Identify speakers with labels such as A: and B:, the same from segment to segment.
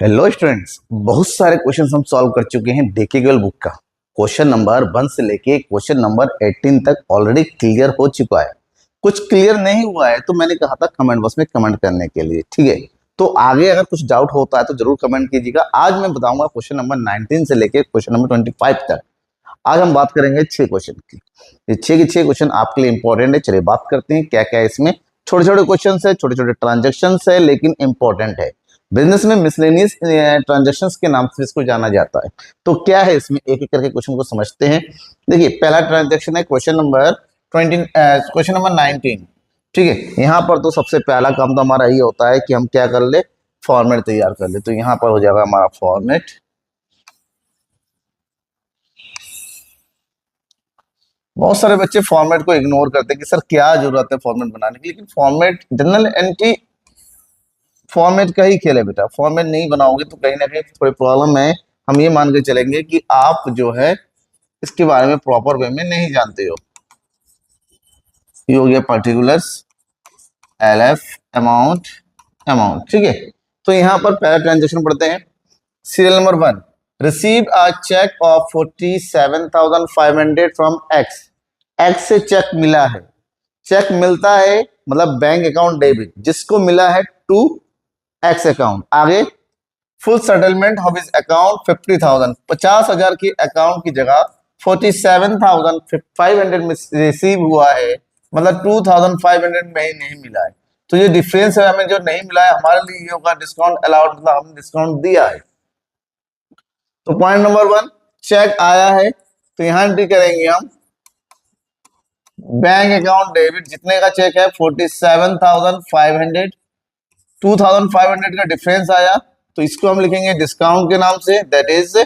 A: Hello students, बहुत सारे question हम सॉल्व कर चुके हैं देखिए केवल बुक का। क्वेश्चन नंबर 1 से लेके क्वेश्चन नंबर 18 तक ऑलरेडी क्लियर हो चुका है। कुछ क्लियर नहीं हुआ है तो मैंने कहा था कमेंट बॉक्स में कमेंट करने के लिए, ठीक है। तो आगे अगर कुछ डाउट होता है तो जरूर कमेंट कीजिएगा। आज मैं बताऊंगा क्वेश्चन नंबर 19 से लेके क्वेश्चन नंबर 25 तक। आज हम बात करेंगे 6 क्वेश्चन की। ये 6 के 6 क्वेश्चन आपके लिए इंपॉर्टेंट है। चलिए बात करते हैं क्या क्या है इसमें। छोटे छोटे क्वेश्चन है, छोटे छोटे ट्रांजेक्शन है, लेकिन इंपॉर्टेंट है। बिजनेस में मिसलेनियस ट्रांजैक्शंस के नाम से इसको जाना जाता है। तो क्या है इसमें, एक एक करके क्वेश्चन को समझते हैं। देखिए पहला ट्रांजैक्शन है क्वेश्चन नंबर 19, ठीक है। यहाँ पर तो सबसे पहला काम तो हमारा ये होता है कि हम क्या कर ले, फॉर्मेट तैयार कर ले। तो यहाँ पर हो जाएगा हमारा फॉर्मेट। बहुत सारे बच्चे फॉर्मेट को इग्नोर करते हैं कि सर क्या जरूरत है फॉर्मेट बनाने की, लेकिन फॉर्मेट जनरल एंटी फॉर्मेट का ही खेल है बेटा। फॉर्मेट नहीं बनाओगे तो कहीं ना कहीं थोड़ी प्रॉब्लम है। हम ये मान के चलेंगे कि आप जो है इसके बारे में प्रॉपर वे में नहीं जानते हो। ये हो गया पर्टिकुलर्स, एलएफ, अमाउंट, अमाउंट, ठीक है। तो यहाँ पर पहला ट्रांजेक्शन पढ़ते हैं। Serial number 1, receive a cheque of 47,500 from X. X से चेक मिला है। चेक मिलता है मतलब बैंक अकाउंट डेबिट, जिसको मिला है टू एक्स अकाउंट। आगे full settlement of his account 50,000, 50,000 की अकाउंट की जगह 47,500 में रिसीव हुआ है, मतलब 2,500 में ही नहीं मिला है। तो ये डिफरेंस है, हमें जो नहीं मिला है हमारे लिए ये होगा डिस्काउंट अलाउड, मतलब हमने डिस्काउंट दिया है। तो पॉइंट नंबर 1, चेक आया है तो यहां एंट्री करेंगे हम बैंक अकाउंट डेबिट। जितने का चेक है 47,500, 2,500 का डिफरेंस आया तो इसको हम लिखेंगे डिस्काउंट के नाम से, that is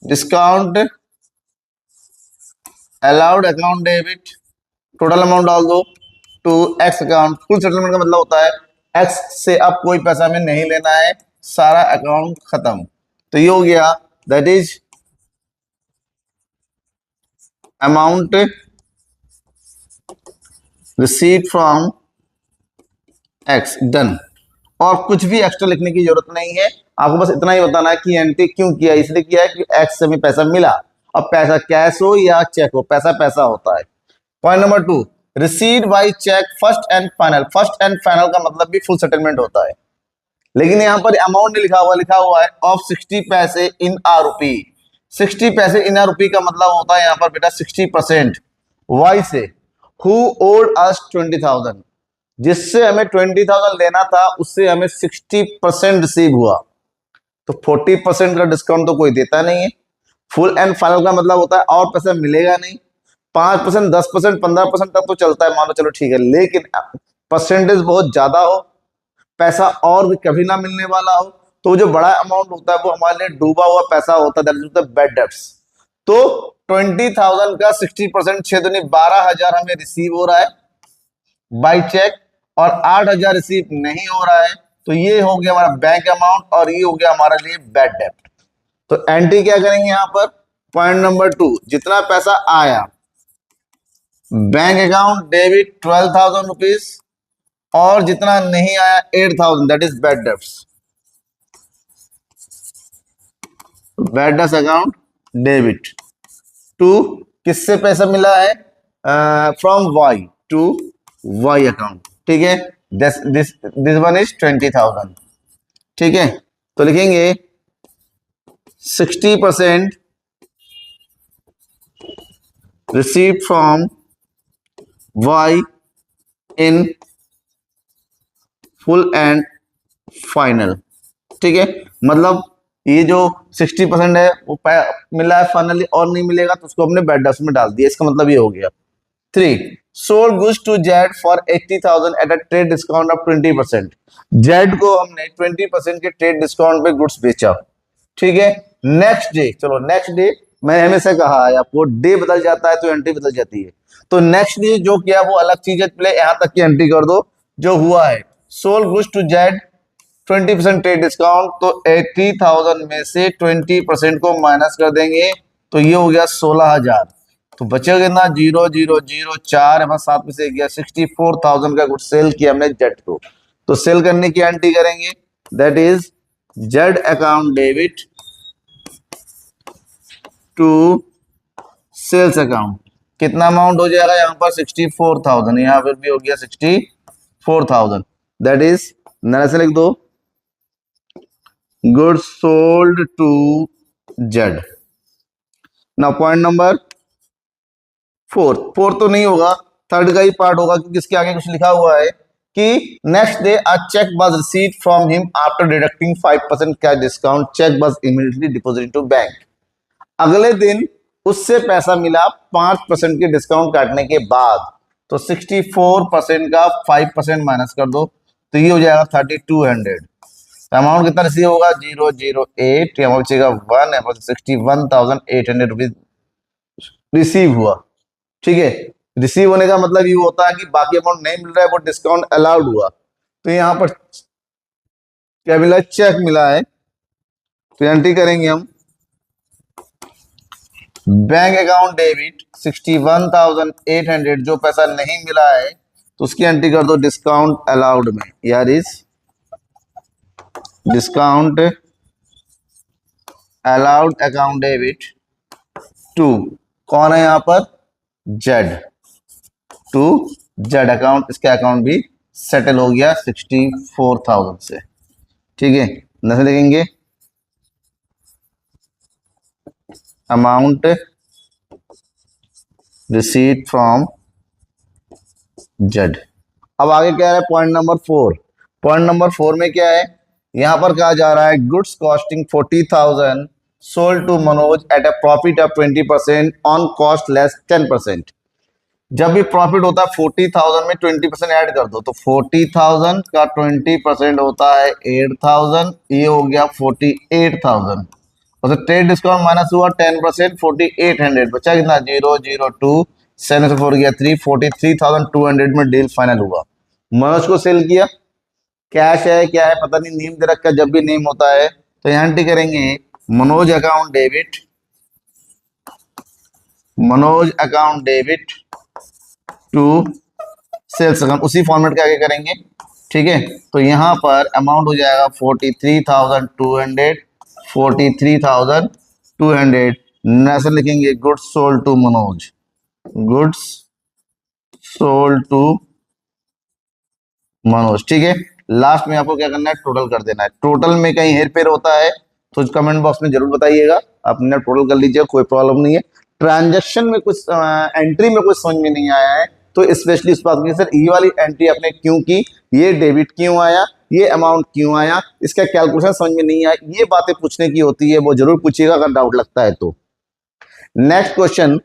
A: discount allowed account debit. Total amount डाल दो to X account. Full settlement का मतलब होता है एक्स से अब कोई पैसा हमें नहीं लेना है, सारा अकाउंट खत्म। तो ये हो गया that is amount received from x, done. और कुछ भी एक्स्ट्रा लिखने की जरूरत नहीं है, आपको बस इतना ही बताना है कि एंट्री क्यों किया। इसलिए किया है कि एक्स से हमें पैसा मिला। अब पैसा कैश हो या चेक हो, पैसा पैसा होता है। Point number 2, received by cheque first and final. First and final का मतलब भी फुल सेटलमेंट होता है, लेकिन यहाँ पर अमाउंट नहीं लिखा हुआ, लिखा हुआ है ऑफ 60 पैसे इन आर रुपी। 60 पैसे इन आर रुपी का मतलब होता है यहाँ पर बेटा 60% वाई से। हु ओड अस 20,000, जिससे हमें 20,000 लेना था उससे हमें 60% रिसीव हुआ। तो 40% का डिस्काउंट तो कोई देता नहीं है। फुल एंड फाइनल का मतलब होता है और पैसा मिलेगा नहीं। 5%, 10%, 15% तक तो चलता है, मान लो चलो ठीक है, लेकिन परसेंटेज बहुत ज्यादा हो, पैसा और भी कभी ना मिलने वाला हो, तो जो बड़ा अमाउंट होता है वो हमारे लिए डूबा हुआ पैसा होता है, that is the bad debts. तो 20,000 का 60%, 6 दूनी 12,000 हमें रिसीव हो रहा है बाय चेक और 8,000 रिसीव नहीं हो रहा है। तो ये हो गया हमारा बैंक अमाउंट और ये हो गया हमारे लिए बैड डेब्ट। तो एंट्री क्या करेंगे यहाँ पर, पॉइंट नंबर 2, जितना पैसा आया बैंक अकाउंट डेबिट 12,000 रुपीज और जितना नहीं आया 8,000, that is bad debts. Bad debts account debit to, किससे पैसा मिला है, from Y to Y account, ठीक है। दिस वन इज 20,000, ठीक है। तो लिखेंगे 60% receive from Y in full and final, ठीक है। मतलब ये जो 60% है वो मिला है फाइनली और नहीं मिलेगा तो उसको हमने बैड डेब्ट्स में डाल दिया, इसका मतलब ये हो गया। 3, sold goods to Z for 80,000 at a trade discount of 20%। Z को हमने 20% के ट्रेड डिस्काउंट पे गुड्स बेचा, ठीक है। नेक्स्ट डे, चलो नेक्स्ट डे, मैंने हमेशा कहा है आपको डे बदल जाता है तो एंट्री बदल जाती है। तो नेक्स्ट डे जो किया वो अलग चीज है, पहले यहां तक की एंट्री कर दो जो हुआ है। Sold goods to Z 20% trade discount, तो 80,000 में से 20% को माइनस कर देंगे तो ये हो गया 16,000। तो बचेगा कितना, 0,0,0,4, हमारे साथ में से गया 64,000 का गुड सेल किया हमने जेड को। तो सेल करने की एंट्री करेंगे that is Z account debit to sales account. कितना अमाउंट हो जाएगा यहाँ पर 64,000, यहाँ पर भी हो गया 64,000। दैट इज नया से लिख दो गुड्स सोल्ड टू जेड। ना पॉइंट नंबर फोर्थ तो नहीं होगा, थर्ड का ही पार्ट होगा क्योंकि इसके आगे कुछ लिखा हुआ है कि next day a cheque was received from him after deducting 5% cash discount, cheque was immediately deposited to bank. अगले दिन उससे पैसा मिला 5% के डिस्काउंट काटने के बाद। तो 64% का 5% माइनस कर दो तो ये हो जाएगा 3200। अमाउंट कितना रिसीव होगा 008, यहाँ बचेगा 1, 61,800 रुपीज रिसीव हुआ। ठीक है, रिसीव होने का मतलब ये होता है कि बाकी अमाउंट नहीं मिल रहा है, वो डिस्काउंट अलाउड हुआ। तो यहाँ पर क्या मिला, चेक मिला है। तो एंट्री करेंगे हम बैंक अकाउंट डेबिट 61,800, जो पैसा नहीं मिला है तो उसकी एंट्री कर दो डिस्काउंट अलाउड में, यार इस discount allowed account debit to, कौन है यहाँ पर, जेड, टू जेड अकाउंट। इसका अकाउंट भी सेटल हो गया 64,000 से। ठीक है, नजर लिखेंगे अमाउंट रिसीट फ्रॉम जेड। अब आगे क्या है, पॉइंट नंबर 4। पॉइंट नंबर 4 में क्या है, यहां पर कहा जा रहा है goods costing 40,000 sold to Manoj at a profit of 20% on cost less 10%। जब भी प्रॉफिट होता है 40,000 में 20% ऐड कर दो, तो 40,000 का 20% होता है 8,000, ये हो गया 48,000। और ट्रेड डिस्काउंट माइनस हुआ 10%, 4800 बचा कितना 002, 7 से 4 गया 3, 43,200 में डील फाइनल हुआ। मनोज को सेल किया, कैश है क्या है पता नहीं, नेम दे रखा, जब भी नेम होता है तो यहाँ एंट्री करेंगे Manoj account debit, Manoj account debit to sales account, उसी फॉर्मेट के आगे करेंगे। ठीक है, तो यहाँ पर अमाउंट हो जाएगा 43,200, 43,200। नेशनल लिखेंगे goods sold to Manoj, goods sold to Manoj. ठीक है, लास्ट में आपको क्या करना है, टोटल कर देना है। टोटल में कहीं हेर फेर होता है तो कमेंट बॉक्स में जरूर बताइएगा, अपने टोटल कर लीजिए, कोई प्रॉब्लम नहीं है। ट्रांजैक्शन में कुछ एंट्री में कुछ समझ में नहीं आया है तो स्पेशली इस बात की सर ये वाली एंट्री आपने क्यों की, ये डेबिट क्यों आया, ये अमाउंट क्यों आया, इसका कैलकुलेशन समझ में नहीं आया, ये बातें पूछने की होती है, वो जरूर पूछिएगा अगर डाउट लगता है तो। नेक्स्ट क्वेश्चन,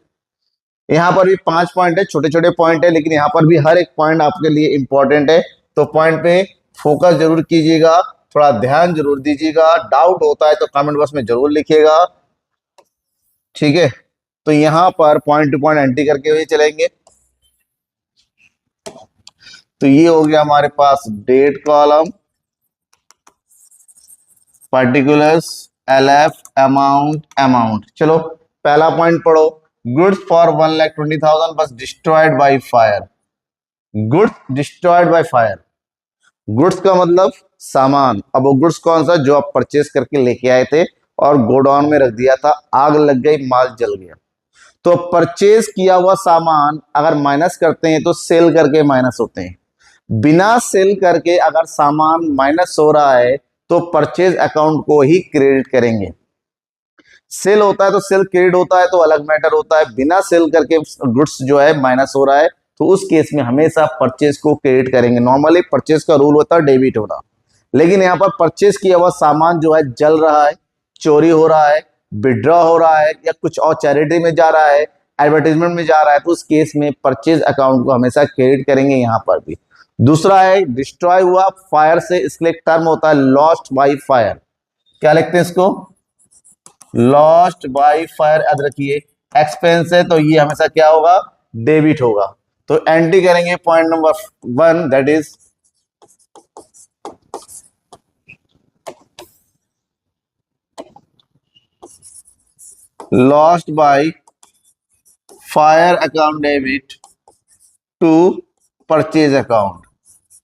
A: यहाँ पर भी 5 पॉइंट है, छोटे छोटे पॉइंट है, लेकिन यहाँ पर भी हर एक पॉइंट आपके लिए इंपॉर्टेंट है, तो पॉइंट पे फोकस जरूर कीजिएगा, थोड़ा ध्यान जरूर दीजिएगा। डाउट होता है तो कमेंट बॉक्स में जरूर लिखिएगा। ठीक है, तो यहाँ पर पॉइंट टू पॉइंट एंट्री करके हुए चलेंगे। तो ये हो गया हमारे पास date column, particulars, LF, amount, amount. चलो पहला पॉइंट पढ़ो, goods for 1,20,000 was destroyed by fire. Goods destroyed by fire, goods का मतलब सामान। अब वो गुड्स कौन सा, जो आप परचेस करके लेके आए थे और गोडाउन में रख दिया था, आग लग गई, माल जल गया। तो परचेज किया हुआ सामान अगर माइनस करते हैं तो सेल करके माइनस होते हैं। बिना सेल करके अगर सामान माइनस हो रहा है तो परचेज अकाउंट को ही क्रेडिट करेंगे। सेल होता है तो सेल क्रेडिट होता है तो अलग मैटर होता है। बिना सेल करके गुड्स जो है माइनस हो रहा है तो उस केस में हमेशा परचेज को क्रेडिट करेंगे। नॉर्मली परचेज का रूल होता है डेबिट होना, लेकिन यहाँ पर परचेज किया हुआ सामान जो है जल रहा है, चोरी हो रहा है, विड्रॉ हो रहा है या कुछ और चैरिटी में जा रहा है, एडवर्टाइजमेंट में जा रहा है, तो उस केस में परचेज अकाउंट को हमेशा क्रेडिट करेंगे यहाँ पर भी। दूसरा है डिस्ट्रॉय हुआ फायर से, इसके लिए टर्म होता है लॉस्ट बाय फायर। क्या लिखते हैं इसको, लॉस्ट बाय फायर, याद रखिए। एक्सपेंस है तो ये हमेशा क्या होगा, डेबिट होगा। तो एंट्री करेंगे point number 1, that is lost by fire account debit to purchase account.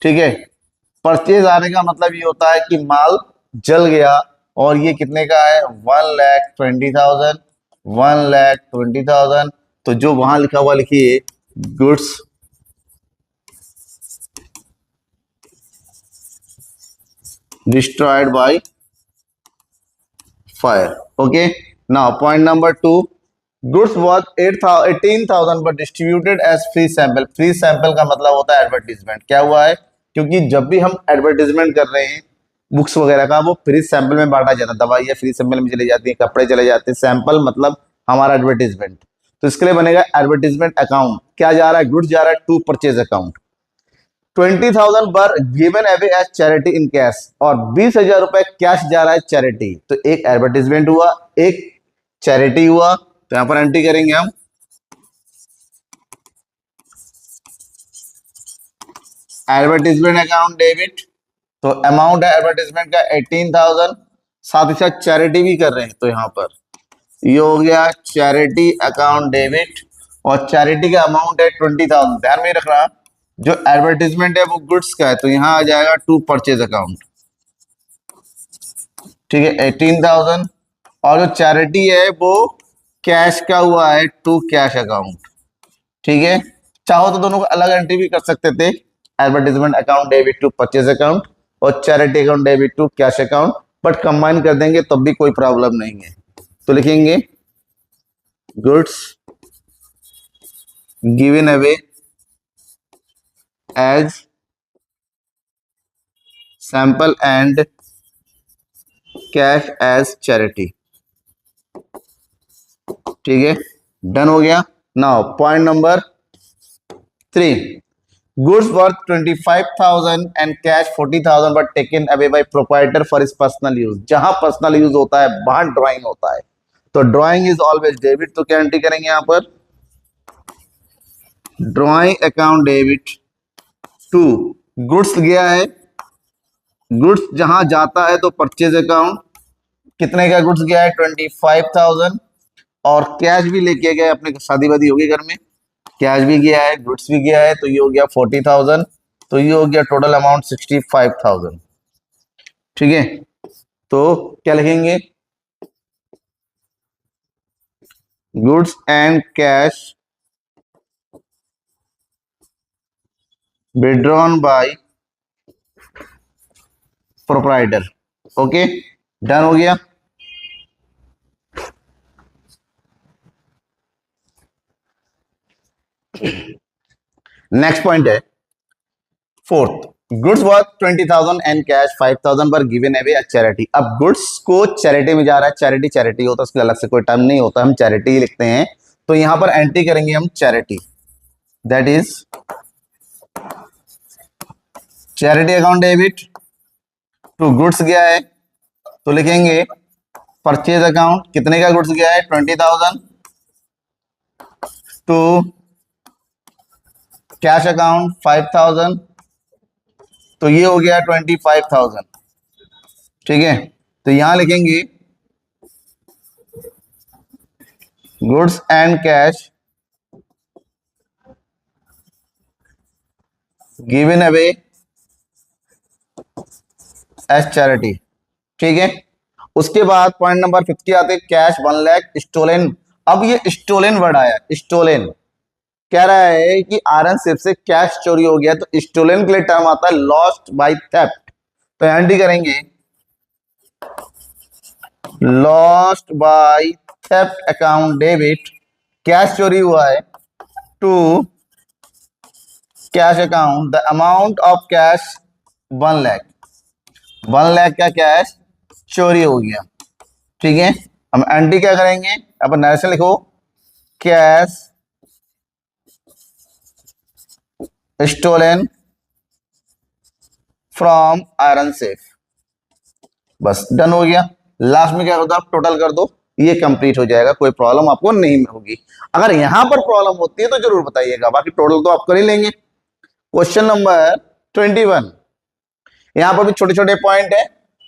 A: ठीक है, परचेज आने का मतलब ये होता है कि माल जल गया, और ये कितने का है, 1,20,000, 1,20,000। तो जो वहां लिखा हुआ लिखिए, goods destroyed by fire. Okay, now point number 2, goods worth 18,000 but distributed as free sample. free sample का मतलब होता है एडवर्टीजमेंट। क्या हुआ है, क्योंकि जब भी हम एडवर्टीजमेंट कर रहे हैं बुक्स वगैरह का, वो फ्री सैंपल में बांटा जाता है। दवाइयाँ फ्री सैंपल में चली जाती है, कपड़े चले जाते हैं, सैंपल मतलब हमारा एडवर्टीजमेंट। तो इसके लिए बनेगा एडवर्टीजमेंट अकाउंट। क्या जा रहा है, गुड्स जा रहा है to purchase account. 20,000 were given away as charity in cash, और 20,000 रुपए कैश जा रहा है चैरिटी। तो एक एडवर्टीजमेंट हुआ, एक चैरिटी हुआ। तो यहां पर एंट्री करेंगे हम एडवर्टीजमेंट अकाउंट डेबिट। तो अमाउंट है एडवर्टीजमेंट का 18,000, साथ ही साथ चैरिटी भी कर रहे हैं। तो यहां पर ये हो गया चैरिटी अकाउंट डेबिट, और चैरिटी का अमाउंट है 20,000। ध्यान में रखना, जो एडवर्टीजमेंट है वो गुड्स का है, तो यहां आ जाएगा टू परचेज अकाउंट। ठीक है, 18,000। और जो चैरिटी है वो कैश का हुआ है, टू कैश अकाउंट। ठीक है, चाहो तो दोनों को अलग एंट्री भी कर सकते थे, advertisement account debit to purchase account और charity account debit to cash account, but combine कर देंगे तब भी कोई प्रॉब्लम नहीं है। तो लिखेंगे goods given away as sample and cash as charity. ठीक है, डन हो गया। Now point number 3, goods worth 25,000 and cash 40,000 but taken away by proprietor for his personal use. जहां पर्सनल यूज होता है वहां ड्राइंग होता है, तो ड्राइंग इज ऑलवेज डेबिट। तो क्या एंट्री करेंगे यहां पर, drawing account debit to goods गया है, गुड्स जहां जाता है तो परचेज अकाउंट। कितने का गुड्स गया है, 25,000, और कैश भी लेके गए, अपने शादी वादी होगी घर में, कैश भी गया है, गुड्स भी गया है, तो ये हो गया 40,000। तो ये हो गया टोटल अमाउंट 65,000। ठीक है, तो क्या लिखेंगे, goods and cash withdrawn bye proprietor. Okay, done हो गया। नेक्स्ट पॉइंट है 4th, goods worth 20,000 and cash 5,000 पर गिवन अवे एज चैरिटी। अब गुड्स को चैरिटी में जा रहा है, चैरिटी चैरिटी होता है, उसके अलग से कोई टर्म नहीं होता, हम चैरिटी ही लिखते हैं। तो यहां पर एंट्री करेंगे हम charity, that is charity account debit to goods गया है, तो लिखेंगे परचेज अकाउंट। कितने का गुड्स गया है, 20,000 टू कैश अकाउंट 5,000, तो ये हो गया 25,000। ठीक है, तो यहां लिखेंगे goods and cash given away as charity. ठीक है, उसके बाद पॉइंट नंबर 50 आते हैं, कैश 1 लाख स्टोलन। अब ये स्टोलन वर्ड आया, स्टोलन कह रहा है कि आयरन शिप से कैश चोरी हो गया, तो स्टोलन के लिए टर्म आता है लॉस्ट बाय थेफ्ट। तो एंट्री करेंगे lost by theft account debit, cash चोरी हुआ है, to cash account the amount of cash 1 lakh. 1 lakh का कैश चोरी हो गया। ठीक है, हम एंट्री क्या करेंगे, अब नरेशन लिखो, cash stolen from iron safe. बस डन हो गया। लास्ट में क्या होता है, आप टोटल कर दो, ये कंप्लीट हो जाएगा, कोई प्रॉब्लम आपको नहीं होगी। अगर यहां पर प्रॉब्लम होती है तो जरूर बताइएगा, बाकी टोटल तो आप कर ही लेंगे। क्वेश्चन नंबर 21, यहां पर भी छोटे छोटे पॉइंट है।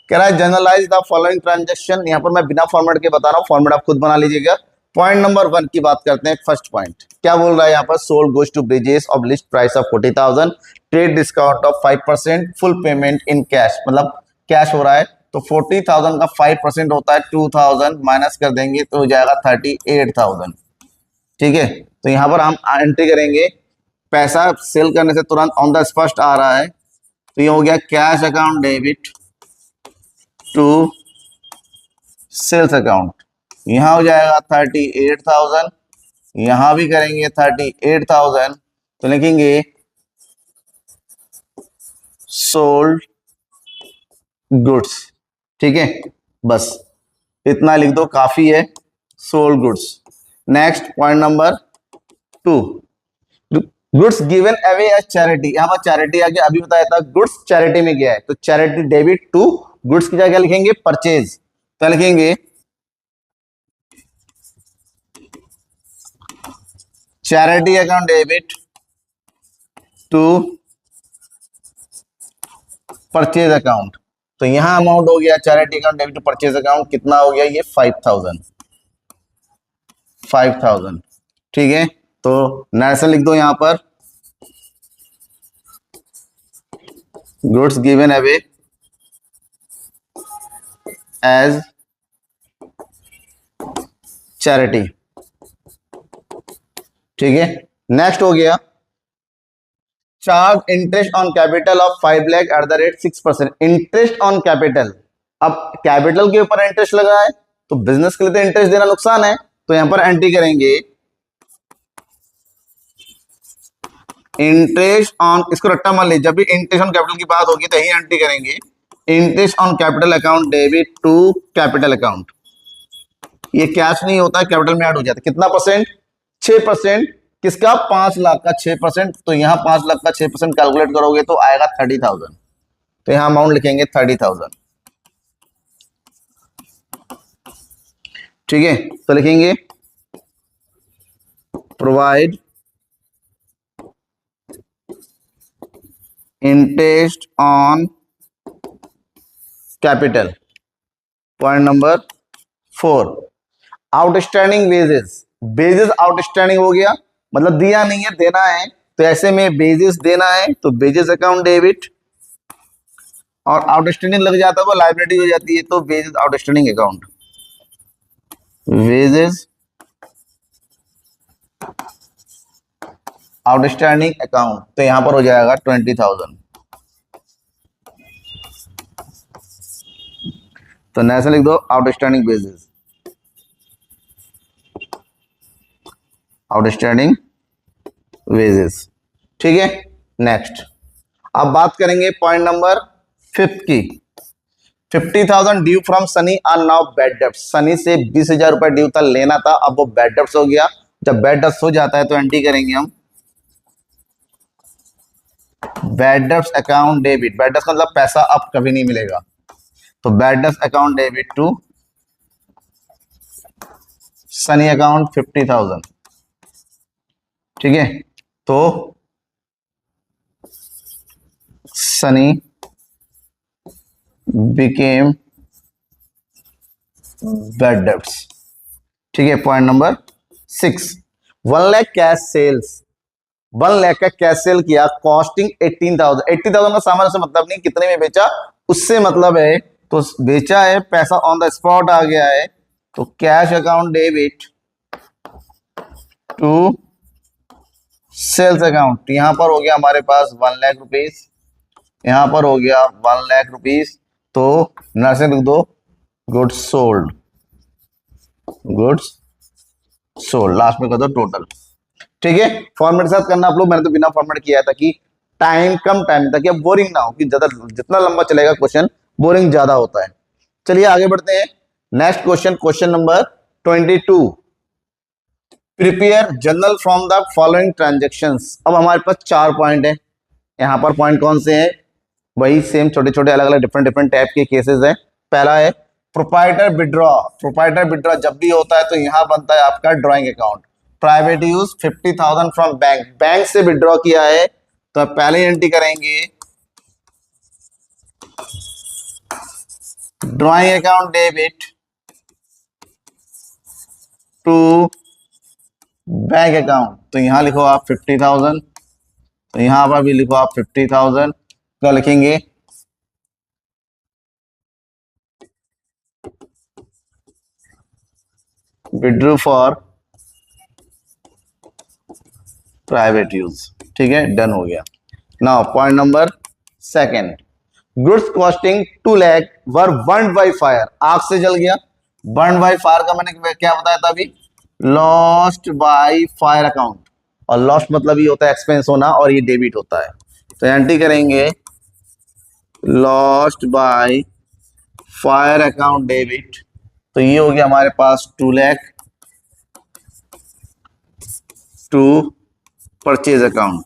A: कह रहा है जनरलाइज द फॉलोइंग ट्रांजेक्शन। यहां पर मैं बिना फॉर्मेट के बता रहा हूं, फॉर्मेट आप खुद बना लीजिएगा। पॉइंट नंबर 1 की बात करते हैं। फर्स्ट पॉइंट क्या बोल रहा है यहाँ पर, sold goods to Brijesh of list price of 40,000, trade discount of 5%, full payment in cash, मतलब कैश हो रहा है। तो 40,000 का 5% होता है 2,000, माइनस कर देंगे तो हो जाएगा 38,000। ठीक है, तो यहाँ पर हम एंट्री करेंगे, पैसा सेल करने से तुरंत ऑन द स्पॉट आ रहा है, तो ये हो गया cash account debit to sales account. यहां हो जाएगा 38,000, यहां भी करेंगे 38,000, तो लिखेंगे सोल्ड गुड्स। ठीक है, बस इतना लिख दो, काफी है, sold goods. Next point number 2, goods given away as charity. यहां पर चैरिटी आगे अभी बताया था, गुड्स चैरिटी में गया है, तो चैरिटी डेबिट टू गुड्स की जगह लिखेंगे परचेज, तो लिखेंगे charity account debit to purchase account. तो यहां अमाउंट हो गया charity account debit to purchase account, कितना हो गया ये 5,000। ठीक है, तो नेशनल लिख दो यहां पर, goods given away as charity. ठीक है, नेक्स्ट हो गया charge interest on capital of 5 lakh at the rate 6%। Interest on capital, अब कैपिटल के ऊपर इंटरेस्ट लगा है, तो बिजनेस के लिए तो इंटरेस्ट देना नुकसान है, तो यहां पर एंट्री करेंगे इंटरेस्ट ऑन, इसको रट्टा मान लीजिए, जब भी इंटरेस्ट ऑन कैपिटल की बात होगी तो यही एंट्री करेंगे interest on capital account debit to capital account. ये कैश नहीं होता, कैपिटल में ऐड हो जाता है, कितना परसेंट, 6%। किसका, 5 लाख का 6%, तो यहां 5 लाख का 6% कैलकुलेट करोगे तो आएगा 30,000, तो यहां अमाउंट लिखेंगे 30,000। ठीक है, तो लिखेंगे provide interest on capital. Point number 4, outstanding wages. Badges outstanding हो गया, मतलब दिया नहीं है, देना है, तो ऐसे में बेजेस देना है, तो बेजेस अकाउंट डेबिट, और आउटस्टैंडिंग लग जाता है वो लायबिलिटी हो जाती है, तो wages outstanding account, wages outstanding account, तो यहां पर हो जाएगा 20,000। तो नेशनल लिख दो आउटस्टैंडिंग बेजेस, आउटस्टैंडिंग वेजेस। ठीक है, नेक्स्ट अब बात करेंगे पॉइंट नंबर 5 की। 50,000 due from Sunny are now bad debts. Sunny से 20,000 रुपए ड्यू था, लेना था, अब वो बैड डेब्ट्स हो गया। जब बैड डेब्ट्स हो जाता है तो एंट्री करेंगे हम bad debts account debit. Bad debts मतलब पैसा अब कभी नहीं मिलेगा, तो bad debts account debit to Sunny account 50,000। ठीक है, तो सनी बिकेम बैड डेब्ट्स। ठीक है, point number 6, 1 lakh cash sales. 1 lakh का कैश सेल किया, कॉस्टिंग 18,000। 80,000 का सामान से मतलब नहीं कितने में बेचा, उससे मतलब है, तो बेचा है, पैसा ऑन द स्पॉट आ गया है, तो cash account debit to sales account. यहां पर हो गया हमारे पास 1 लाख रुपीज, यहां पर हो गया 1 लाख रुपीज, तो नर्सिंग लिख दो goods sold, goods sold, last में कर दो टोटल। ठीक है, फॉर्मेट के साथ करना आप लोग, मैंने तो बिना फॉर्मेट किया था कि टाइम कम टाइम, ताकि अब बोरिंग ना हो, कि ज्यादा जितना लंबा चलेगा क्वेश्चन बोरिंग ज्यादा होता है। चलिए आगे बढ़ते हैं, next question, question number 22, prepare journal from the following transactions. अब हमारे पास 4 पॉइंट है, यहाँ पर पॉइंट कौन से हैं, वही सेम छोटे छोटे अलग अलग डिफरेंट डिफरेंट टाइप के केसेस हैं। पहला है प्रोप्राइटर विड्रॉ। प्रोप्राइटर विड्रॉ जब भी होता है तो यहां बनता है आपका drawing account. Private use 50,000 from bank, bank से विड्रॉ किया है, तो पहले एंट्री करेंगे drawing account debit to bank account, तो यहां लिखो आप 50,000, तो यहां पर भी लिखो आप 50,000। क्या लिखेंगे? Withdrew for private use. ठीक है, डन हो गया। Now point number second, goods costing 2 lakh were burned by fire, आग से जल गया। बर्न बाय फायर का मैंने क्या बताया था अभी? लॉस्ट बाय फायर अकाउंट, और लॉस्ट मतलब ये होता है एक्सपेंस होना, और ये डेबिट होता है। तो एंट्री करेंगे lost by fire account debit, तो ये हो गया हमारे पास 2 lakh to purchase account.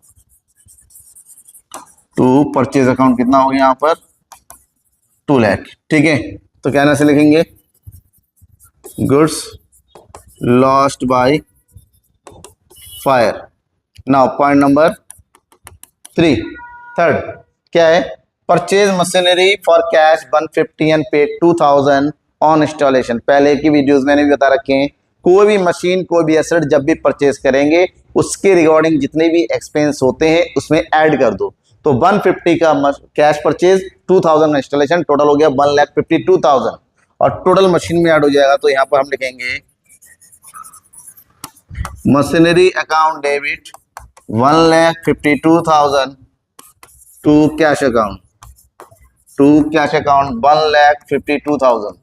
A: To purchase account कितना हो गया यहाँ पर? 2 लाख। ठीक है, तो क्या ना से लिखेंगे? Goods lost by fire. Now point number third क्या है? Purchase machinery for cash 150 and paid 2000 on installation. पहले की वीडियोस मैंने भी बता रखे हैं, कोई भी मशीन कोई भी एसेट जब भी परचेज करेंगे उसके रिगार्डिंग जितने भी एक्सपेंस होते हैं उसमें ऐड कर दो। तो 150 का कैश परचेज, 2000 इंस्टॉलेशन, टोटल हो गया 1,52,000, और टोटल मशीन में ऐड हो जाएगा। तो यहाँ पर हम लिखेंगे machinery account debit 1,52,000 to cash account, 1,52,000।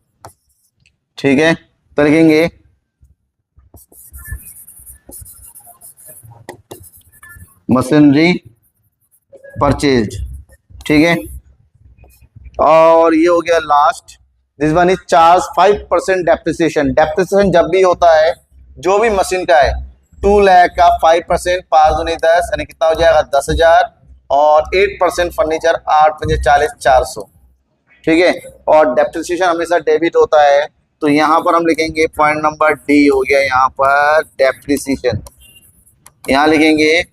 A: ठीक है, तो लिखेंगे मशीनरी परचेज। ठीक है, और ये हो गया last, this one is charge 5% depreciation. Depreciation जब भी होता है जो भी मशीन का है 2 लाख का 5%, 5 दूनी 10, यानी कितना हो जाएगा? 10,000, और 8% फर्नीचर, 8 पंजे 40, 400। ठीक है, और डेप्रिसिएशन हमेशा डेबिट होता है, तो यहां पर हम लिखेंगे पॉइंट नंबर डी हो गया यहाँ पर डेप्रिसिएशन। यहां लिखेंगे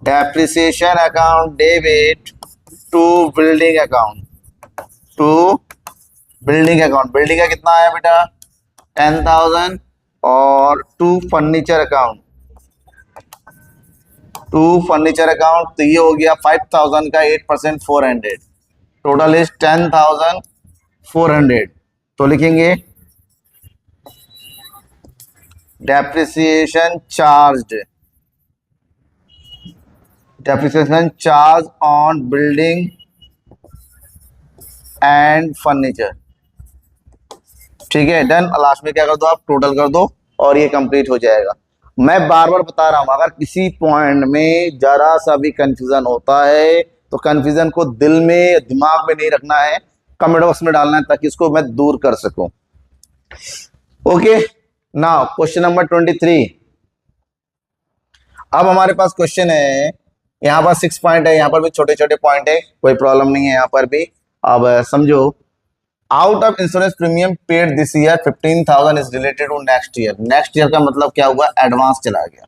A: depreciation account debit to building account, to building account. Building का कितना आया बेटा? 10,000, और to furniture account, to furniture account, तो ये हो गया 5,000 का 8% 400, टोटल इज 10,400। तो लिखेंगे depreciation charge, depreciation charge on building and furniture. ठीक है, डन। लास्ट में क्या कर दो आप? टोटल कर दो, और ये कंप्लीट हो जाएगा। मैं बार बार बता रहा हूं, अगर किसी पॉइंट में जरा सा भी कंफ्यूजन होता है तो कंफ्यूजन को दिल में, दिमाग में नहीं रखना है, कमेंट बॉक्स में डालना है, ताकि इसको मैं दूर कर सकूं। Okay, now question number 23। अब हमारे पास क्वेश्चन है, यहाँ पर 6 पॉइंट है, यहाँ पर भी छोटे छोटे पॉइंट है, कोई प्रॉब्लम नहीं है यहाँ पर भी। अब समझो, out of insurance premium paid this year 15,000 is related to next year. Next year का मतलब क्या हुआ? एडवांस चला गया,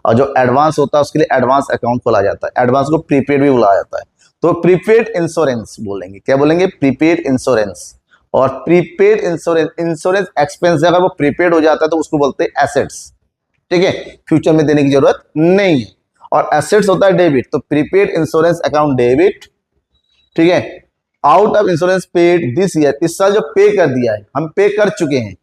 A: और जो एडवांस होता है उसके लिए एडवांस अकाउंट खोला जाता है। एडवांस को प्रीपेड भी बुलाया जाता है, तो प्रीपेड इंश्योरेंस बोलेंगे। क्या बोलेंगे? Prepaid insurance. और प्रीपेड इंश्योरेंस, इंश्योरेंस एक्सपेंस अगर वो प्रीपेड हो जाता है तो उसको बोलते हैं एसेट्स। ठीक है, फ्यूचर में देने की जरूरत नहीं है। और एसेट्स होता है डेबिट, तो प्रीपेड इंश्योरेंस अकाउंट डेबिट। ठीक है, out of insurance paid this year, इस साल जो पे कर दिया है, हम पे कर चुके हैं,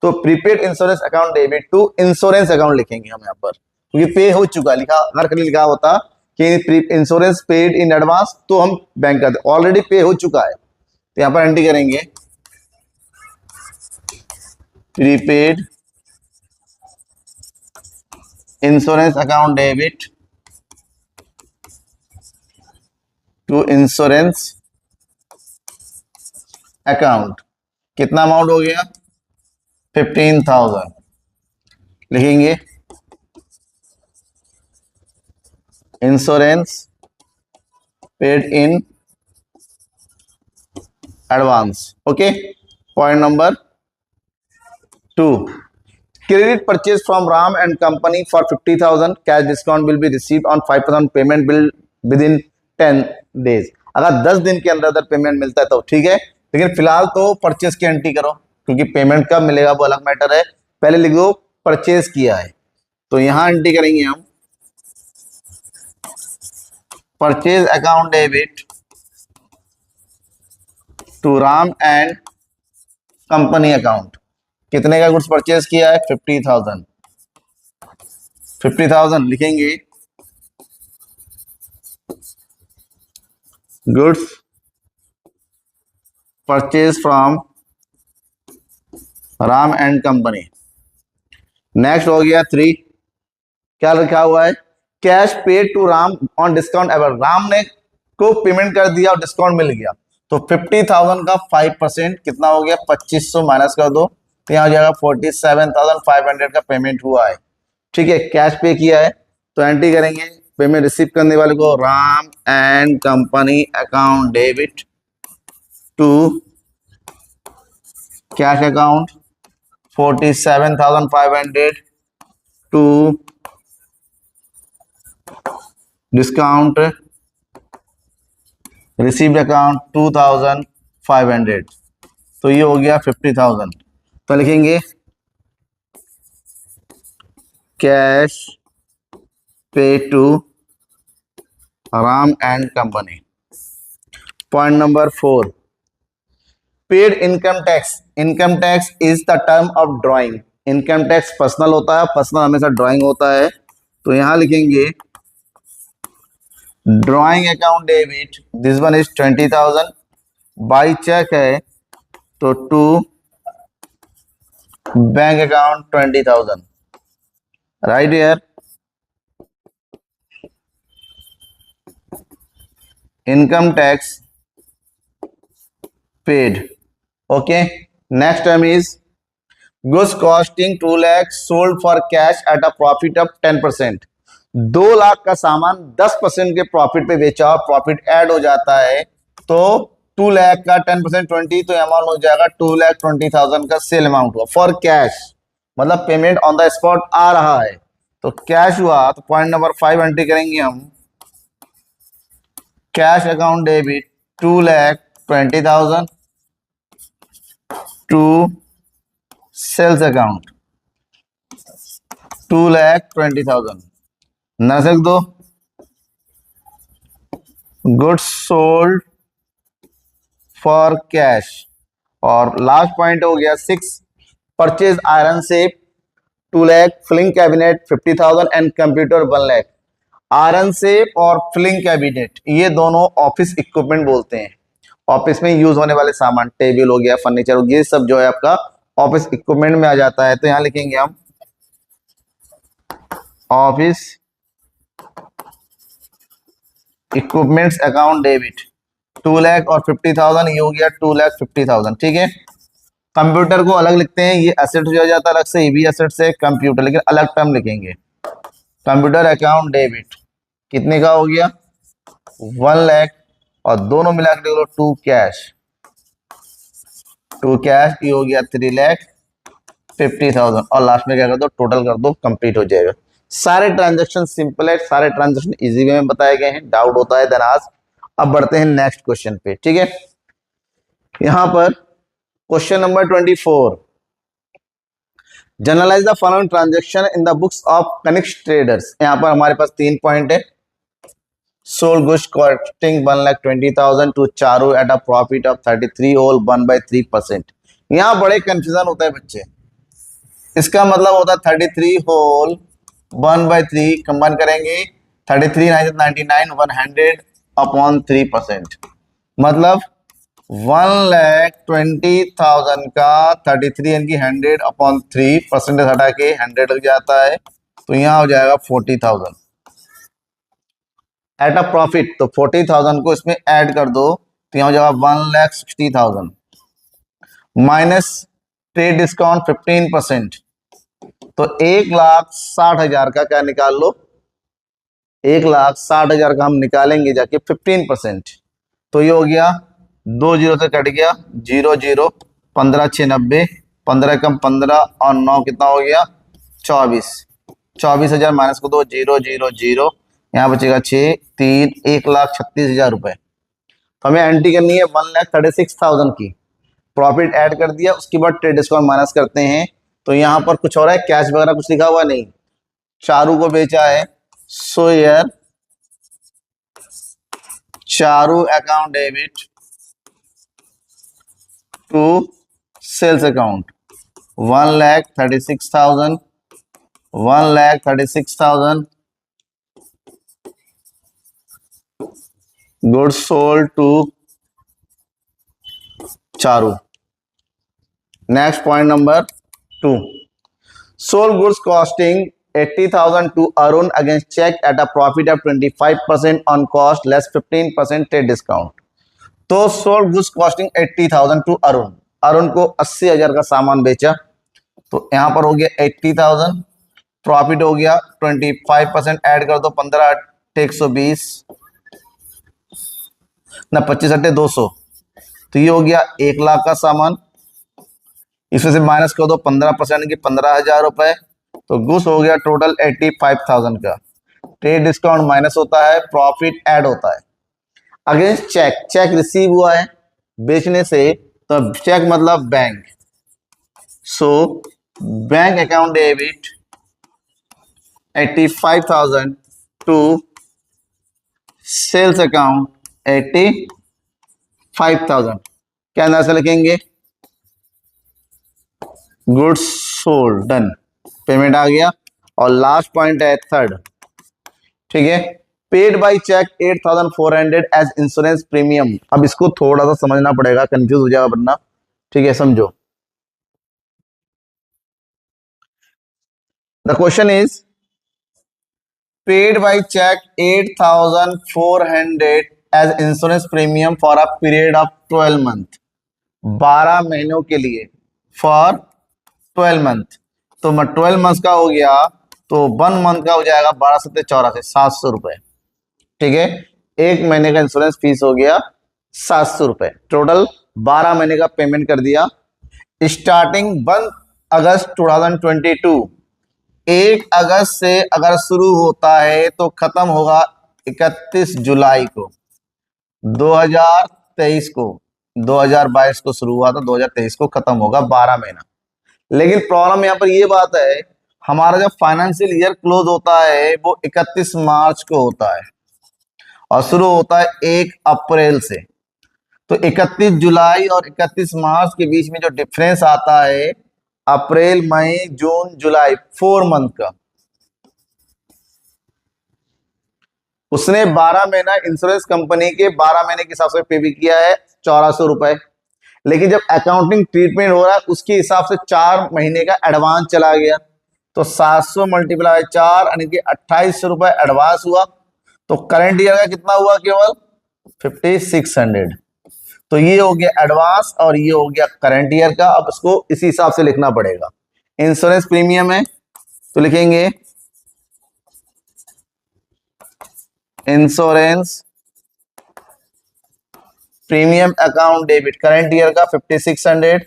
A: तो prepaid insurance account debit to insurance account लिखेंगे हम यहाँ पर, क्योंकि पे हो चुका, लिखा अगर कहीं लिखा होता कि इंश्योरेंस पेड इन एडवांस, तो हम बैंक करते, ऑलरेडी पे हो चुका है। तो यहाँ पर एंट्री करेंगे prepaid insurance account debit to insurance account. कितना अमाउंट हो गया? 15,000 लिखेंगे। Insurance paid in advance. Okay, point number 2, credit purchase from Ram and Company for 50,000, cash discount will be received on 5% payment bill within 10 days। अगर 10 दिन के अंदर payment मिलता है तो ठीक है, लेकिन फिलहाल तो परचेस की एंट्री करो, क्योंकि पेमेंट कब मिलेगा वो अलग मैटर है। पहले लिख दो परचेज किया है, तो यहां एंट्री करेंगे हम purchase account debit to Ram and company account. कितने का गुड्स परचेज किया है? 50,000। 50,000 लिखेंगे goods purchase from Ram and company. Next हो गया 3, क्या लिखा हुआ है? Cash paid to Ram on discount ever. Ram ने को पेमेंट कर दिया और डिस्काउंट मिल गया, तो 50,000 का 5% कितना हो गया? 2500 माइनस कर दो, तो यहाँ हो जाएगा 47,500 का पेमेंट हुआ है। ठीक है, कैश पे किया है, तो एंट्री करेंगे पेमेंट रिसीव करने वाले को Ram and company account debit to cash account 47,500 to discount received account 2,500। तो ये हो गया 50,000। तो लिखेंगे cash pay to Ram and company. Point number 4, paid income tax. Income tax is the term of drawing. Income tax personal होता है, personal हमेशा drawing होता है, तो यहां लिखेंगे drawing account debit, this one is 20,000। By cheque है तो to bank account 20,000, right here. Income tax paid, okay. Next term is goods costing 2 lakh sold for cash at a profit of 10%। 2 lakh का सामान 10% के प्रॉफिट पे बेचा और प्रॉफिट ऐड हो जाता है, तो 2 लाख का 10% 20, तो अमाउंट हो जाएगा 2,20,000 का सेल अमाउंट हुआ फॉर कैश, मतलब पेमेंट ऑन द स्पॉट आ रहा है, तो कैश हुआ। तो पॉइंट नंबर 5 एंट्री करेंगे हम cash account debit 2,20,000 to sales account 2,20,000। नजक दो गुड्स सोल्ड फॉर कैश। और लास्ट पॉइंट हो गया 6, purchase iron safe 2 lakh, filing cabinet 50,000 and computer 1 lakh. Iron safe और फिलिंग कैबिनेट ये दोनों ऑफिस इक्विपमेंट बोलते हैं, ऑफिस में यूज होने वाले सामान, टेबल हो गया, फर्नीचर हो गया, ये सब जो है आपका ऑफिस इक्विपमेंट में आ जाता है। तो यहां लिखेंगे हम office equipments account debit 2 lakh और 50,000, ये हो गया 2,50,000। ठीक है, कंप्यूटर को अलग लिखते हैं, ये एसेट हो जाता है अलग से, ये भी एसेट से कंप्यूटर, लेकिन अलग टर्म लिखेंगे। कंप्यूटर अकाउंट डेबिट कितने का हो गया? 1 लाख, और दोनों मिला के लो 2 कैश, ये हो गया 3,50,000, और लास्ट में क्या कर दो? टोटल कर दो, कंप्लीट हो जाएगा। सारे ट्रांजैक्शन सिंपल है, सारे ट्रांजैक्शन इजी वे में बताए गए हैं। डाउट होता है देन आस्क। अब बढ़ते हैं नेक्स्ट क्वेश्चन पे। ठीक है, यहां पर question number 24, journalise the following transaction in the books of Kanishk Traders. यहां पर हमारे पास 3 पॉइंट है। Sold goods costing 1,20,000 to Charu at a profit of 33 whole 1/3%। यहां बड़े कंफ्यूजन होता है बच्चे, इसका मतलब होता है 33 होल 1/3 कंबाइन करेंगे, 33 99 100 अपॉन 3%, मतलब 1,20,000 का 33 यानी 100 अपॉन 3% हटा के 100 लग जाता है, तो यहां हो जाएगा 40,000 एट अ प्रॉफिट। तो 40,000 को इसमें ऐड कर दो, तो यहां हो जाएगा 1,60,000 माइनस ट्रेड डिस्काउंट 15%, तो 1,60,000 का क्या निकाल लो? 1,60,000 का हम निकालेंगे जाके 15%, तो ये हो गया 2 जीरो से कट गया 0 0, 15 6 90, 15 कम 15 और 9 कितना हो गया? 24,000 माइनस को दो 0 0 0, यहाँ बचेगा 6 3, 1,36,000 रुपए। तो हमें एंट्री करनी है 1,36,000 की, प्रॉफिट ऐड कर दिया, उसके बाद ट्रेड डिस्काउंट माइनस करते हैं, तो यहाँ पर कुछ हो रहा है, कैश वगैरह कुछ लिखा हुआ नहीं। चारू को बेचा है, so here Charu account debit to sales account 1,36,000, 1,36,000 goods sold to Charu. Next point number 2, sold goods costing 80,000 to Arun against check at a profit of 25% on cost less 15% trade discount। तो sold goods costing 80,000 to Arun, Arun को 80,000 का सामान बेचा, तो यहाँ पर हो गया 80,000, प्रॉफिट हो गया 25% ऐड कर दो, 15 120 ना 25 200, तो ये हो गया 1,00,000 का सामान। इसमें से माइनस कर दो 15% की 15,000 रुपए, तो गुड्स हो गया टोटल 85,000 का। ट्रेड डिस्काउंट माइनस होता है, प्रॉफिट ऐड होता है। अगेंस्ट चेक, चेक रिसीव हुआ है बेचने से, तो चेक मतलब bank, so bank account debit 85,000 to sales account 85,000। क्या अंदर से लिखेंगे, गुड्स सोल्ड, डन, पेमेंट आ गया। और लास्ट पॉइंट है थर्ड, ठीक है, paid by cheque 8,400 as insurance premium. अब इसको थोड़ा सा समझना पड़ेगा, कंफ्यूज हो जाएगा वरना, ठीक है, समझो। The question is paid by cheque 8,400 as insurance premium for a period of 12 month, 12 महीनों के लिए, फॉर 12 मंथ। तो 12 मंथ का हो गया, तो 1 मंथ का हो जाएगा 12 7 84 700 रुपए, ठीक है। एक महीने का इंश्योरेंस फीस हो गया 700 रुपए, टोटल 12 महीने का पेमेंट कर दिया। स्टार्टिंग 1 अगस्त 2022, 1 अगस्त से अगर शुरू होता है तो खत्म होगा 31 जुलाई को 2023 को, 2022 को शुरू हुआ था, 2023 को खत्म होगा, 12 महीना। लेकिन प्रॉब्लम यहां पर ये बात है, हमारा जब फाइनेंशियल ईयर क्लोज होता है वो 31 मार्च को होता है और शुरू होता है 1 अप्रैल से। तो 31 जुलाई और 31 मार्च के बीच में जो डिफरेंस आता है, अप्रैल मई जून जुलाई, 4 मंथ का, उसने 12 महीना इंश्योरेंस कंपनी के 12 महीने के हिसाब से पे भी किया है 8400 रुपए। लेकिन जब अकाउंटिंग ट्रीटमेंट हो रहा है उसके हिसाब से 4 महीने का एडवांस चला गया, तो 700 मल्टीप्लाई 4 यानी कि 2800 रुपए एडवांस हुआ। तो करंट ईयर का कितना हुआ, केवल 5600। तो ये हो गया एडवांस और ये हो गया करंट ईयर का। अब इसको इसी हिसाब से लिखना पड़ेगा। इंश्योरेंस प्रीमियम है तो लिखेंगे insurance premium account debit, current year का 5600,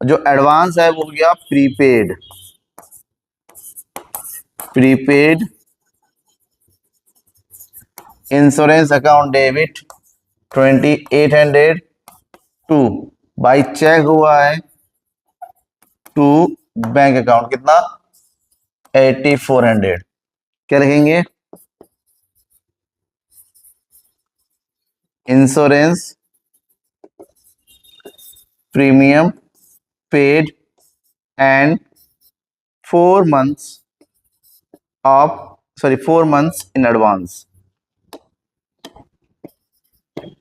A: जो एडवांस है वो हो गया prepaid, prepaid insurance account debit 2800 to by cheque हुआ है टू बैंक अकाउंट कितना 8400। क्या लिखेंगे, insurance premium paid and 4 months of 4 months in advance,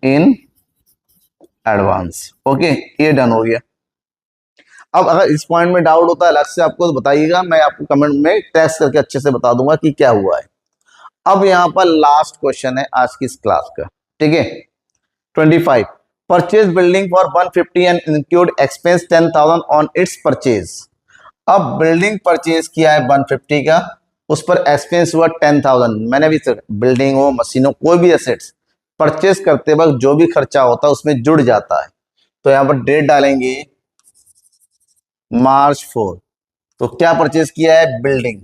A: in advance. Okay, ये डन हो गया। अब अगर इस पॉइंट में डाउट होता है अलग से आपको तो बताइएगा, मैं आपको कमेंट में टेस्ट करके अच्छे से बता दूंगा कि क्या हुआ है। अब यहां पर लास्ट क्वेश्चन है आज की इस क्लास का, ठीक है। 25 purchase building for 150 and include expense 10,000 on it's purchase. अब बिल्डिंग परचेज किया है 150 का, उस पर एक्सपेंस हुआ 10,000। मैंने भी, बिल्डिंग हो मशीन हो कोई भी एसेट्स परचेस करते वक्त जो भी खर्चा होता है उसमें जुड़ जाता है। तो यहां पर डेट डालेंगे मार्च 4। तो क्या परचेस किया है, बिल्डिंग।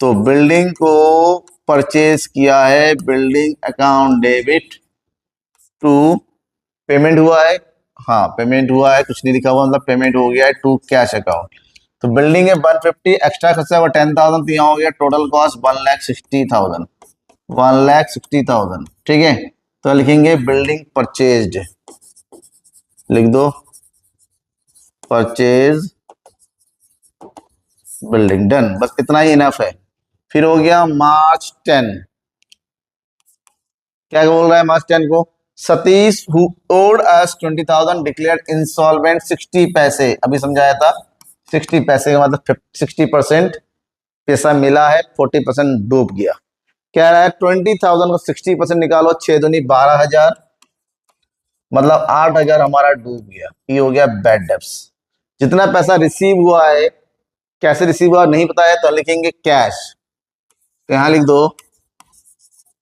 A: तो बिल्डिंग को परचेस किया है, building account debit to, payment हुआ है, हाँ पेमेंट हुआ है, कुछ नहीं लिखा हुआ, मतलब पेमेंट हो गया है टू कैश अकाउंट। तो बिल्डिंग है 150, एक्स्ट्रा खर्चा हुआ 10,000, तो यहाँ हो गया टोटल कॉस्ट 1,60,000, 1,60,000। ठीक है, तो लिखेंगे बिल्डिंग परचेज्ड, लिख दो परचेज बिल्डिंग, डन, बस इतना ही इनफ है। फिर हो गया मार्च 10, क्या बोल रहा है मार्च 10 को, Satish who owed us 20,000 declared insolvent 60 पैसे, अभी समझाया था 60 पैसे का मतलब 60% पैसा मिला है, 40% डूब गया। कह रहा है 20,000 को 60% निकालो, 6 दूनी 12,000, मतलब 8,000 हमारा डूब गया। ये हो गया बैड डेब्ट्स। जितना पैसा रिसीव हुआ है, कैसे रिसीव हुआ नहीं पता है, तो लिखेंगे कैश, तो यहां लिख दो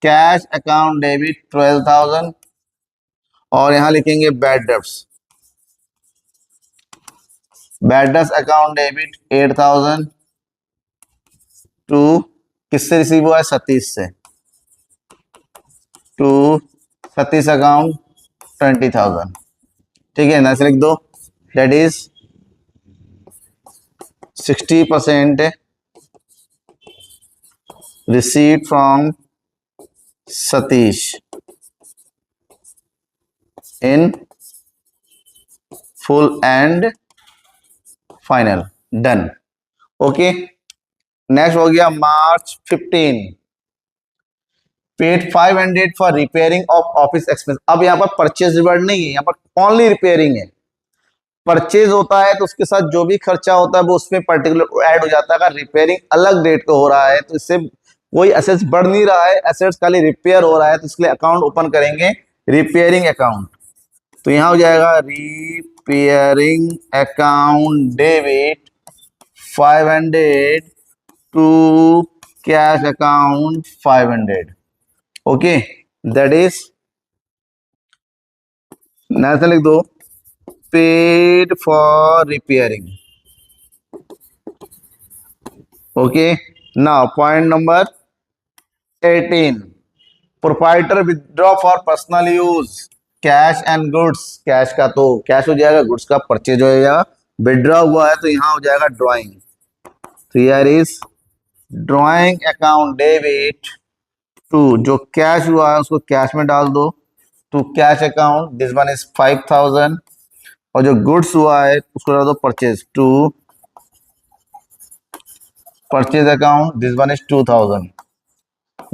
A: कैश अकाउंट डेबिट 12,000, और यहां लिखेंगे bad debts, bad debts account debit 8,000 to, किससे रिसीव हुआ है, सतीश से, टू सतीश अकाउंट 20,000। ठीक है ना, लिख दो that is 60% received from Satish in full and final, done। Okay, next हो गया मार्च 15, paid 500 for repairing of office expense. अब यहाँ पर परचेज रिवार्ड नहीं है, यहाँ पर ओनली रिपेयरिंग है। परचेज होता है तो उसके साथ जो भी खर्चा होता है वो उसमें पर्टिकुलर ऐड हो जाता है। अगर रिपेयरिंग अलग डेट को हो रहा है तो इससे कोई एसेट्स बढ़ नहीं रहा है, एसेट्स खाली रिपेयर हो रहा है, तो इसके लिए अकाउंट ओपन करेंगे रिपेयरिंग अकाउंट। तो यहां हो जाएगा repairing account debit 500 to cash account 500। Okay, that is, next लिख दो paid for repairing. Okay, now point number 18, proprietor withdraw for personal use cash and goods. Cash का तो कैश हो जाएगा, गुड्स का परचेज हो जाएगा, विथड्रॉ हुआ है तो यहां हो जाएगा ड्राइंग। तो here is drawing account debit to, जो कैश हुआ है उसको कैश में डाल दो, to cash account, this one is 5,000, और जो गुड्स हुआ है उसको डाल दो purchase, to purchase account, this one is 2,000,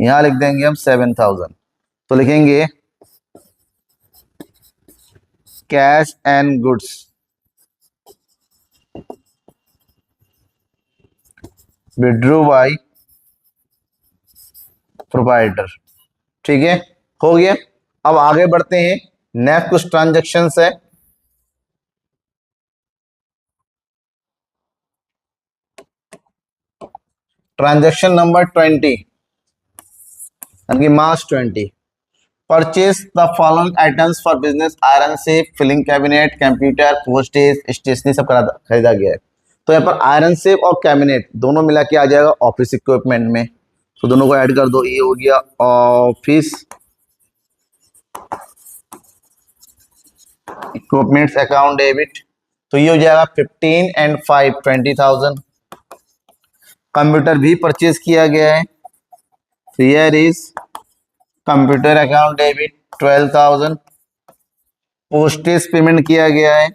A: यहां लिख देंगे हम 7,000। तो लिखेंगे cash and goods withdrew by proprietor. ठीक है, हो गया। अब आगे बढ़ते हैं, नेक्स्ट कुछ ट्रांजेक्शन है। ट्रांजेक्शन नंबर 20 यानी March 20, purchase the following items for business, iron safe, filing cabinet, computer, postage, stationery सब खरीदा गया है। तो यहाँ पर आयरन सेफ और कैबिनेट दोनों मिला के आ जाएगा ऑफिस इक्विपमेंट में, तो दोनों को ऐड कर दो। ये हो गया ऑफिस इक्विपमेंट्स अकाउंट डेबिट, तो ये हो जाएगा 15 एंड 5 20,000। कंप्यूटर भी परचेज किया गया है, तो here is computer account debit 12,000। Postage payment किया गया है,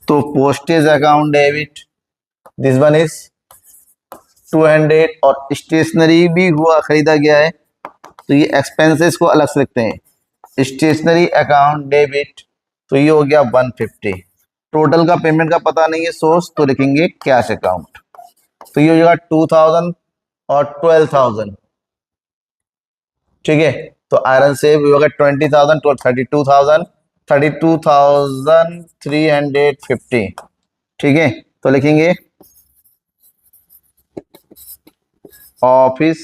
A: तो postage account debit, this one is 200, और स्टेशनरी भी हुआ खरीदा गया है, तो ये एक्सपेंसेस को अलग से लिखते हैं, स्टेशनरी अकाउंट डेबिट, तो ये हो गया 150। टोटल का पेमेंट का पता नहीं है सोर्स, तो लिखेंगे कैश अकाउंट, तो ये हो जाएगा 2,000 और 12,000। ठीक है, तो आयरन से भी होगा 20,000 to 32,000, 32,350। ठीक है, तो लिखेंगे office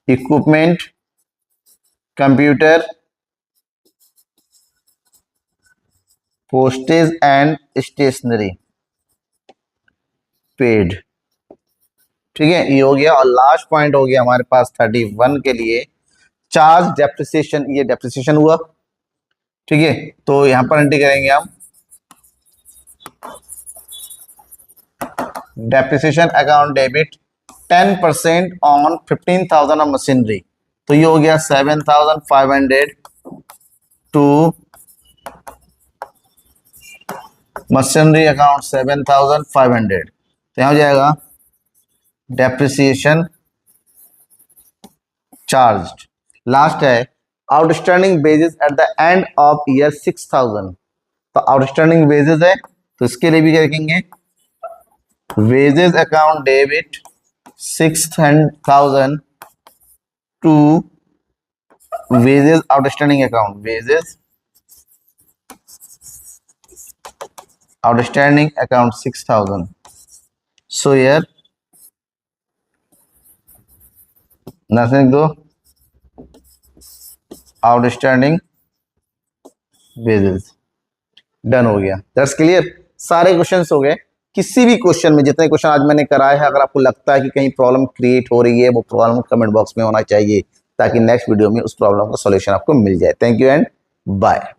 A: equipment, computer, postage and stationery paid. ठीक है, ये हो गया। और लास्ट पॉइंट हो गया हमारे पास 31 के लिए, चार्ज डेप्रिसिएशन, ये डेप्रिसिएशन हुआ। ठीक है, तो यहां पर एंट्री करेंगे हम depreciation account debit 10% on 15,000 of machinery, तो ये हो गया 7,500 टू मशीनरी अकाउंट 7,500, तो यहां हो जाएगा डेप्रिसिएशन चार्ज। लास्ट है outstanding wages at the end of year 6,000, तो आउटस्टैंडिंग वेजेस है तो इसके लिए भी क्या लिखेंगे, wages account debit 6,000 to wages outstanding account, wages outstanding account 6,000। So यार नथिंग दो आउटस्टैंडिंग वेजेस, डन हो गया। दैट्स क्लियर, सारे क्वेश्चंस हो गए। किसी भी क्वेश्चन में जितने क्वेश्चन आज मैंने कराए हैं, अगर आपको लगता है कि कहीं प्रॉब्लम क्रिएट हो रही है, वो प्रॉब्लम कमेंट बॉक्स में होना चाहिए ताकि नेक्स्ट वीडियो में उस प्रॉब्लम का सॉल्यूशन आपको मिल जाए। Thank you and bye.